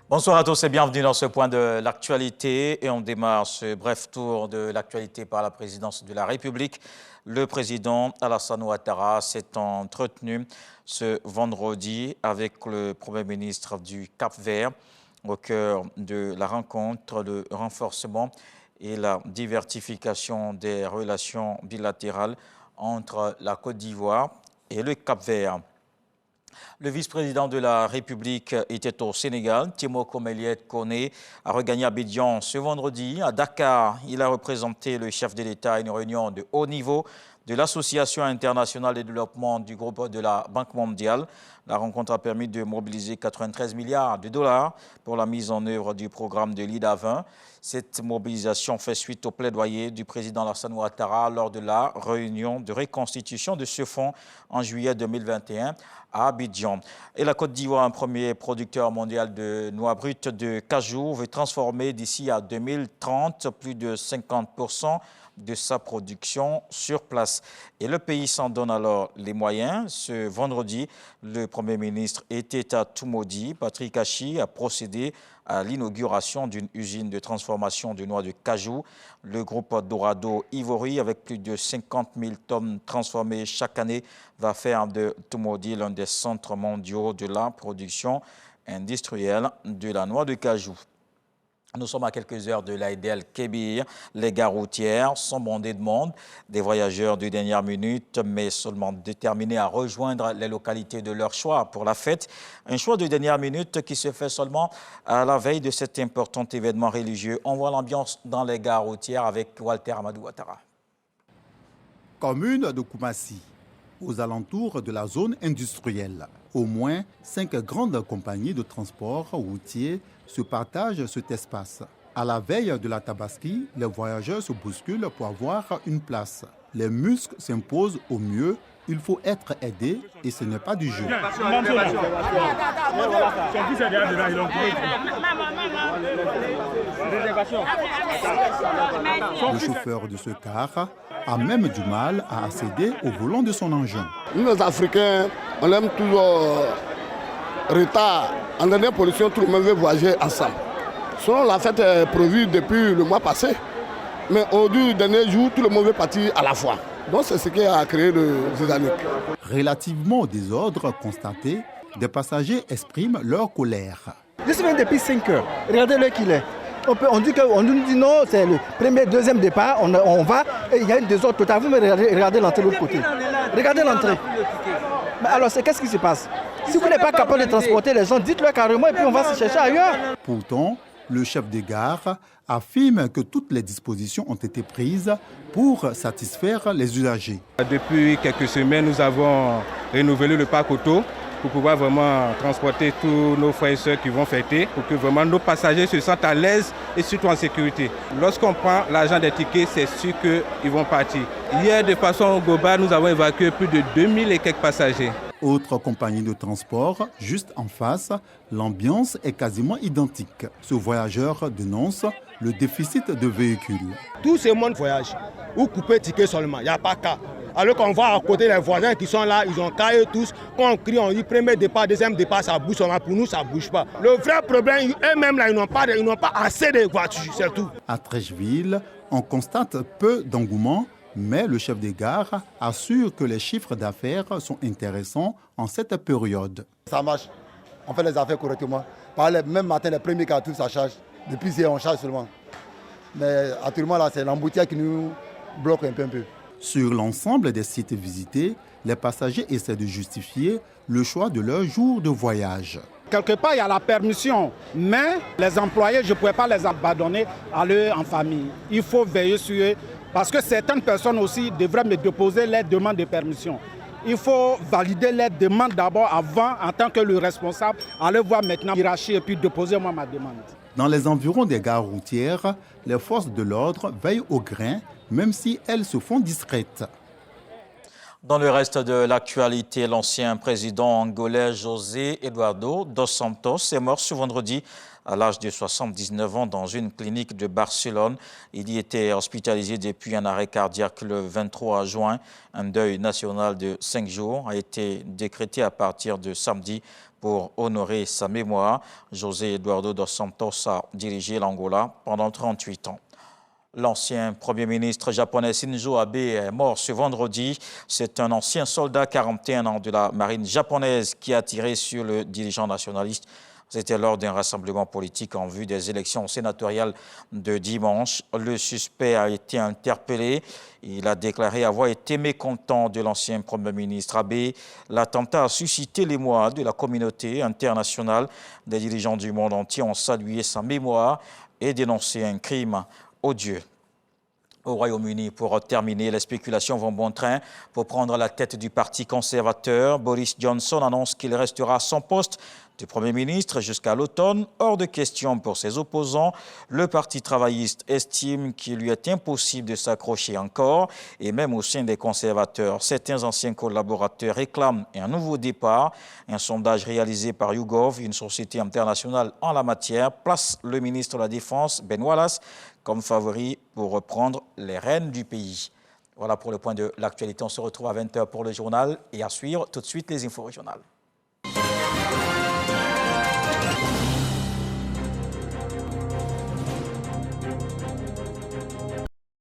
Bonsoir à tous et bienvenue dans ce point de l'actualité. Et on démarre ce bref tour de l'actualité par la présidence de la République. Le président Alassane Ouattara s'est entretenu ce vendredi avec le Premier ministre du Cap-Vert au cœur de la rencontre, le renforcement et la diversification des relations bilatérales entre la Côte d'Ivoire et le Cap-Vert. Le vice-président de la République était au Sénégal. Timoko Méliès Koné a regagné Abidjan ce vendredi. À Dakar, il a représenté le chef de l'État à une réunion de haut niveau de l'Association internationale de développement du groupe de la Banque mondiale. La rencontre a permis de mobiliser 93 milliards de dollars pour la mise en œuvre du programme de l'IDA 20. Cette mobilisation fait suite au plaidoyer du président Alassane Ouattara lors de la réunion de reconstitution de ce fonds en juillet 2021 à Abidjan. Et la Côte d'Ivoire, un premier producteur mondial de noix brutes de cajou, veut transformer d'ici à 2030 plus de 50% de sa production sur place. Et le pays s'en donne alors les moyens. Ce vendredi, le Premier ministre était à Toumaudi. Patrick Hachi a procédé à l'inauguration d'une usine de transformation de noix de cajou. Le groupe Dorado Ivory, avec plus de 50 000 tonnes transformées chaque année, va faire de Toumaudi l'un des centres mondiaux de la production industrielle de la noix de cajou. Nous sommes à quelques heures de l'Aïd el-Kébir. Les gares routières sont bondées de monde, des voyageurs de dernière minute, mais seulement déterminés à rejoindre les localités de leur choix pour la fête. Un choix de dernière minute qui se fait seulement à la veille de cet important événement religieux. On voit l'ambiance dans les gares routières avec Walter Amadou Ouattara. Commune de Koumassi, aux alentours de la zone industrielle. Au moins 5 grandes compagnies de transport routier se partagent cet espace. À la veille de la Tabaski, les voyageurs se bousculent pour avoir une place. Les muscles s'imposent au mieux. Il faut être aidé et ce n'est pas du jeu. Le chauffeur de ce car a même du mal à accéder au volant de son engin. Nous, les Africains, on aime toujours retard. En dernière position, tout le monde veut voyager ensemble. Selon la fête est prévue depuis le mois passé, mais au dernier jour, tout le monde veut partir à la fois. Donc c'est ce qui a créé le Zizanique. Relativement au désordre constaté, des passagers expriment leur colère. Je suis venu depuis 5 heures. Regardez l'heure qu'il est. On nous dit non, c'est le premier, deuxième départ, on va, et il y a une désordre totale. Vous me regardez l'entrée de l'autre côté. Regardez l'entrée. Mais alors, qu'est-ce qui se passe? Si vous n'êtes pas capable de transporter les gens, dites-le carrément et puis on va se chercher ailleurs. Pourtant, le chef des gares affirme que toutes les dispositions ont été prises pour satisfaire les usagers. Depuis quelques semaines, nous avons renouvelé le parc auto pour pouvoir vraiment transporter tous nos frères et sœurs qui vont fêter, pour que vraiment nos passagers se sentent à l'aise et surtout en sécurité. Lorsqu'on prend l'argent des tickets, c'est sûr qu'ils vont partir. Hier, de façon globale, nous avons évacué plus de 2000 et quelques passagers. Autre compagnie de transport, juste en face, l'ambiance est quasiment identique. Ce voyageur dénonce le déficit de véhicules. Tout ce monde voyage. Ou couper ticket seulement, il n'y a pas qu'à. Alors qu'on voit à côté les voisins qui sont là, ils ont caillé tous. Quand on crie, on dit premier départ, deuxième départ, ça bouge seulement. Pour nous, ça ne bouge pas. Le vrai problème, eux-mêmes, là, ils n'ont pas assez de voitures, c'est tout. À Trècheville, on constate peu d'engouement, mais le chef des gares assure que les chiffres d'affaires sont intéressants en cette période. Ça marche, on fait les affaires correctement. Même matin, les premiers cartouches, ça charge. Depuis hier, on charge seulement. Mais actuellement, là, c'est l'embouteillage qui nous bloque un peu. Sur l'ensemble des sites visités, les passagers essaient de justifier le choix de leur jour de voyage. Quelque part, il y a la permission, mais les employés, je ne pouvais pas les abandonner à eux en famille. Il faut veiller sur eux, parce que certaines personnes aussi devraient me déposer les demandes de permission. Il faut valider les demandes d'abord avant, en tant que le responsable, aller voir maintenant hiérarchie et puis déposer moi ma demande. Dans les environs des gares routières, les forces de l'ordre veillent au grain, même si elles se font discrètes. Dans le reste de l'actualité, l'ancien président angolais José Eduardo dos Santos est mort ce vendredi à l'âge de 79 ans dans une clinique de Barcelone. Il y était hospitalisé depuis un arrêt cardiaque le 23 juin. Un deuil national de 5 jours a été décrété à partir de samedi pour honorer sa mémoire. José Eduardo dos Santos a dirigé l'Angola pendant 38 ans. L'ancien Premier ministre japonais Shinzo Abe est mort ce vendredi. C'est un ancien soldat, 41 ans, de la marine japonaise qui a tiré sur le dirigeant nationaliste. C'était lors d'un rassemblement politique en vue des élections sénatoriales de dimanche. Le suspect a été interpellé. Il a déclaré avoir été mécontent de l'ancien Premier ministre Abe. L'attentat a suscité l'émoi de la communauté internationale. Des dirigeants du monde entier ont salué sa mémoire et dénoncé un crime odieux. Au Royaume-Uni, pour terminer, les spéculations vont bon train. Pour prendre la tête du parti conservateur, Boris Johnson annonce qu'il restera à son poste de Premier ministre jusqu'à l'automne. Hors de question pour ses opposants. Le Parti travailliste estime qu'il lui est impossible de s'accrocher encore. Et même au sein des conservateurs, certains anciens collaborateurs réclament un nouveau départ. Un sondage réalisé par YouGov, une société internationale en la matière, place le ministre de la Défense, Ben Wallace, comme favori pour reprendre les rênes du pays. Voilà pour le point de l'actualité. On se retrouve à 20h pour le journal et à suivre tout de suite les infos régionales.